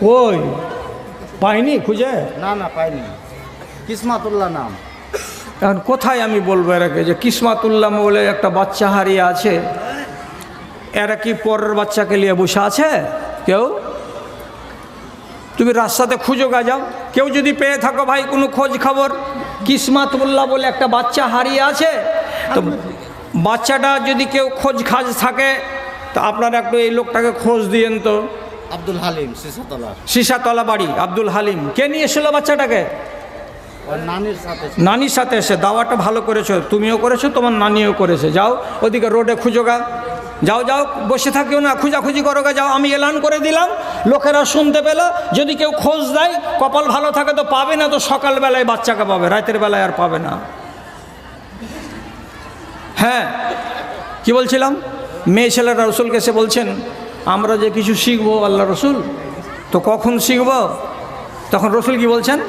কই পাইনি খুঁজে? না না পাইনি, কিসমাতুল্লাহ নাম। এখন কোথায় আমি বলবো এরাকে যে কিসমাতুল্লাহ বলে একটা বাচ্চা হারিয়ে আছে? এরা কি পরের বাচ্চাকে নিয়ে বসে আছে কেউ? তুমি রাস্তাতে খুঁজো গা, যাও। কেউ যদি পেয়ে থাকো ভাই কোনো খোঁজ খবর, কিসমাতুল্লাহ বলে একটা বাচ্চা হারিয়ে আছে, তো বাচ্চাটা যদি কেউ খোঁজ খাজ থাকে তো আপনারা একটু এই লোকটাকে খোঁজ দিয়েন তো। আব্দুল হালিম, সিসাতলা। সিসাতলা বাড়ি আব্দুল হালিম। কে নিয়ে এসেছিল বাচ্চাটাকে? ওর নানির সাথে। নানির সাথে এসে। দাওয়াটা ভালো করেছো, তুমিও করেছো, তোমার নানিও করেছে। যাও ওদিকে রোডে খুঁজো গা, যাও যাও, বসে থাকিও না, খুঁজাখুঁজি করো গা, যাও। আমি এলান করে দিলাম, লোকেরা শুনতে পেল। যদি কেউ খোঁজ দেয়, কপাল ভালো থাকে তো পাবে, না তো সকালবেলায় বাচ্চাকে পাবে, রাতের বেলায় আর পাবে না। হ্যাঁ, কি বলছিলাম? মেয়ে ছেলেরা রসুলকে এসে বলছেন আমরা যে কিছু শিখবো আল্লাহ রসুল, তো কখন শিখব? তখন রসুল কি বলছেন?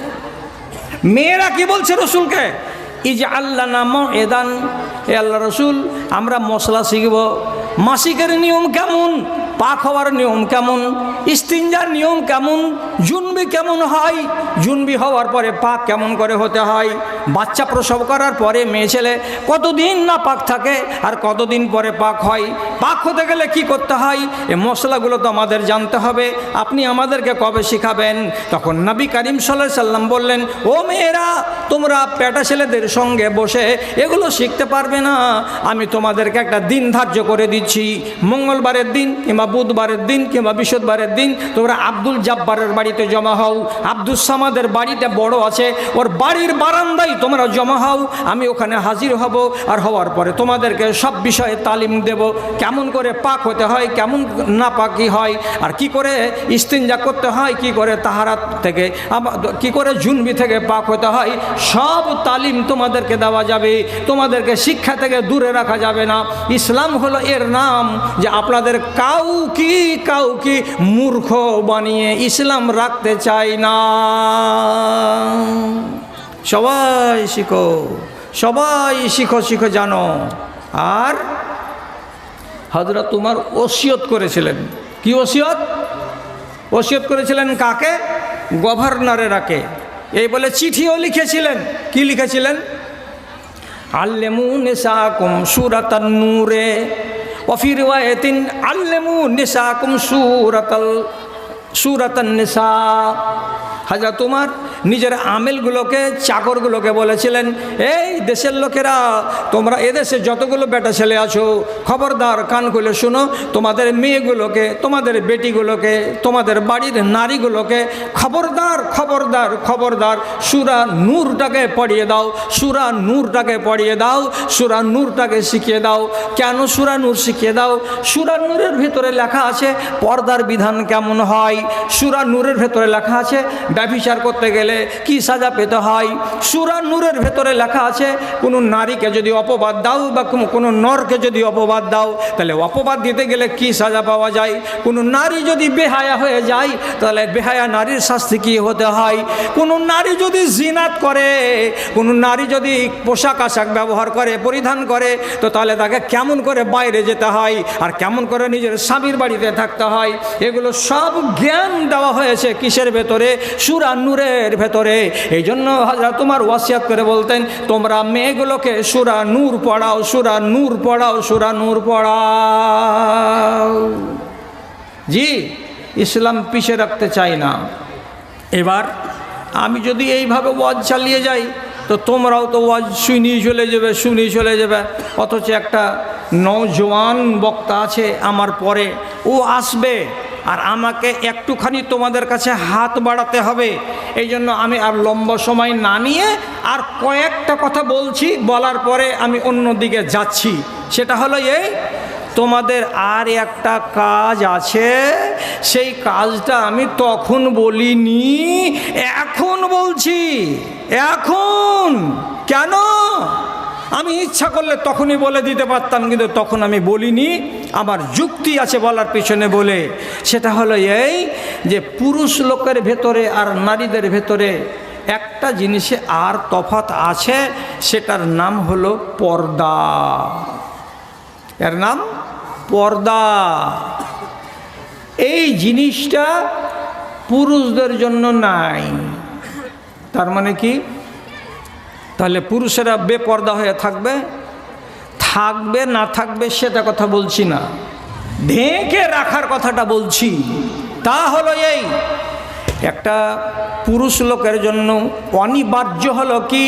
মেয়েরা কি বলছে রসুলকে? এই যে আল্লাহ নাম এদান, এ আল্লাহ রসুল আমরা মশলা শিখব, মাসিকের নিয়ম কেমন, পাক হওয়ার নিয়ম কেমন, ইস্তিনজার নিয়ম কেমন, জুনবি কেমন হয়, জুনবি হওয়ার পরে পাক কেমন করে হতে হয়, বাচ্চা প্রসব করার পরে মেয়ে ছেলে কতদিন না পাক থাকে আর কতদিন পরে পাক হয়, পাক হতে গেলে কি করতে হয়, এই মশলাগুলো তো আমাদের জানতে হবে, আপনি আমাদেরকে কবে শিখাবেন? তখন নবী করিম সাল্লাল্লাহু আলাইহি সাল্লাম বললেন, ও মেয়েরা, তোমরা পেটা ছেলেদের সঙ্গে বসে এগুলো শিখতে পারবে না। আমি তোমাদেরকে একটা দিন ধার্য করে দিচ্ছি, মঙ্গলবারের দিন কিংবা বুধবারের দিন কিংবা বৃহস্পতিবারের দিন তোমরা আব্দুল জাব্বারের বাড়িতে জমা হও, আব্দুল সামাদের বাড়িতে বড় আছে, ওর বাড়ির বারান্দায় তোমরা জমা হও, আমি ওখানে হাজির হব। আর হওয়ার পরে তোমাদেরকে সব বিষয়ে তালিম দেব, কেমন করে পাক হতে হয়, কেমন না পাকি হয়, আর কি করে ইস্তিনজা করতে হয়, কি করে তাহারাত থেকে, কি করে জুনবি থেকে পাক হতে হয়, সব তালিম তোমাদেরকে দেওয়া যাবে। তোমাদেরকে শিক্ষা থেকে দূরে রাখা যাবে না। ইসলাম হলো এর নাম যে আপনাদের কাউকে মূর্খ বানিয়ে ইসলাম রাখতে চাই না। সবাই শিখো, সবাই শিখো, শিখো জানো। আর হযরত তোমার ওসিয়ত করেছিলেন, কি ওসিয়ত? ওসিয়ত করেছিলেন কাকে? গভর্নরেরাকে। এই বলে চিঠিও লিখেছিলেন। কি লিখেছিলেন? আল্লিমু নিসাকুম সূরাতান নূরে ওয়া ফি রিওয়ায়াতিন আল্লিমু নিসাকুম সূরাতান নিসা। হযরত ওমর নিজের আমেলগুলোকে, চাকরগুলোকে বলেছিলেন, এই দেশের লোকেরা, তোমরা এদেশে যতগুলো বেটা ছেলে আছো, খবরদার কান খুলে শুনো, তোমাদের মেয়েগুলোকে, তোমাদের বেটিগুলোকে, তোমাদের বাড়ির নারীগুলোকে খবরদার খবরদার খবরদার সূরা নূরটাকে পড়িয়ে দাও, সূরা নূরটাকে পড়িয়ে দাও, সূরা নূরটাকে শিখিয়ে দাও। কেন সূরা নূর শিখিয়ে দাও? সূরা নূরের ভিতরে লেখা আছে পর্দার বিধান কেমন হয়, সূরা নূরের ভেতরে লেখা আছে ব্যভিচার করতে গেলে কি সাজা পেতে হয়, সূরা নূরের ভেতরে লেখা আছে কোনো নারীকে যদি অপবাদ দাও বা কোনো নরকে যদি অপবাদ দাও তাহলে অপবাদ দিতে গেলে কি সাজা পাওয়া যায়, কোনো নারী যদি বেহায়া হয়ে যায় তাহলে বেহায়া নারীর শাস্তি কী হতে হয়, কোনো নারী যদি জিনাত করে, কোনো নারী যদি পোশাক আশাক ব্যবহার করে, পরিধান করে, তো তাহলে তাকে কেমন করে বাইরে যেতে হয় আর কেমন করে নিজের স্বামীর বাড়িতে থাকতে হয়, এগুলো সব জ্ঞান দেওয়া হয়েছে কিসের ভেতরে? সূরা নূরের ভেতরে। এই জন্য হযরত তোমার ওয়াসিয়াত করে বলতেন, তোমরা মেয়েগুলোকে সূরা নূর পড়াও, সূরা নূর পড়াও, সূরা নূর পড়াও। জি, ইসলাম পিছিয়ে রাখতে চাই না। এবার আমি যদি এইভাবে ওয়াজ চালিয়ে যাই তো তোমরাও তো ওয়াজ শুনিয়ে চলে যাবে। অথচ একটা নওজোয়ান বক্তা আছে আমার পরে, ও আসবে আর আমাকে একটুখানি তোমাদের কাছে হাত বাড়াতে হবে। এই জন্য আমি আর লম্বা সময় না নিয়ে আর কয়েকটা কথা বলছি, বলার পরে আমি অন্যদিকে যাচ্ছি। সেটা হলো এই, তোমাদের আর একটা কাজ আছে, সেই কাজটা আমি তখন বলিনি, এখন বলছি। এখন কেন? আমি ইচ্ছা করলে তখনই বলে দিতে পারতাম, কিন্তু তখন আমি বলিনি, আমার যুক্তি আছে বলার পিছনে বলে। সেটা হলো এই যে পুরুষ লোকের ভেতরে আর নারীদের ভেতরে একটা জিনিসে আর তফাৎ আছে, সেটার নাম হলো পর্দা। এর নাম পর্দা। এই জিনিসটা পুরুষদের জন্য নাই। তার মানে কি? তাহলে পুরুষেরা বেপর্দা হয়ে থাকবে, থাকবে না থাকবে সেটা কথা বলছি না, ঢেকে রাখার কথাটা বলছি। তা হলো এই, একটা পুরুষ লোকের জন্য অনিবার্য হলো কি,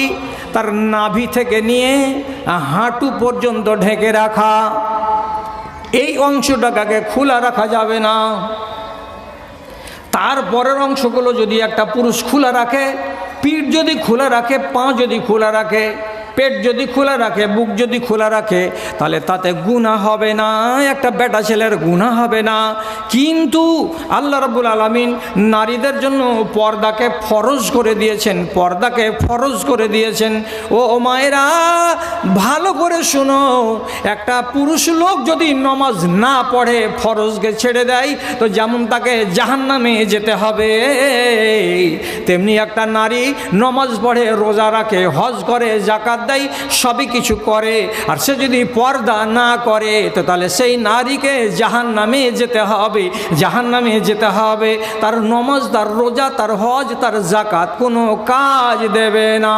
তার নাভি থেকে নিয়ে হাঁটু পর্যন্ত ঢেকে রাখা। এই অংশটাকে খোলা রাখা যাবে না। তারপরের অংশগুলো যদি একটা পুরুষ খোলা রাখে, পিঠ যদি খোলা রাখে, পা যদি খোলা রাখে, পেট যদি খোলা রাখে, বুক যদি খোলা রাখে, তাহলে তাতে গুনাহ হবে না, একটা বেটা ছেলের গুনাহ হবে না। কিন্তু আল্লাহ রাব্বুল আলামিন নারীদের জন্য পর্দাকে ফরজ করে দিয়েছেন, পর্দাকে ফরজ করে দিয়েছেন। ও মায়েরা ভালো করে শোনো, একটা পুরুষ লোক যদি নমাজ না পড়ে, ফরজকে ছেড়ে দেয়, তো যেমন তাকে জাহান্নামে যেতে হবে, তেমনি একটা নারী নমাজ পড়ে, রোজা রাখে, হজ করে, যাকাত দেয়, সবই কিছু করে, আর সে যদি পর্দা না করে, তো তাহলে সেই নারীকে জাহান্নামে যেতে হবে, জাহান্নামে যেতে হবে। তার নমাজ, তার রোজা, তার হজ, তার যাকাত কোনো কাজ দেবে না।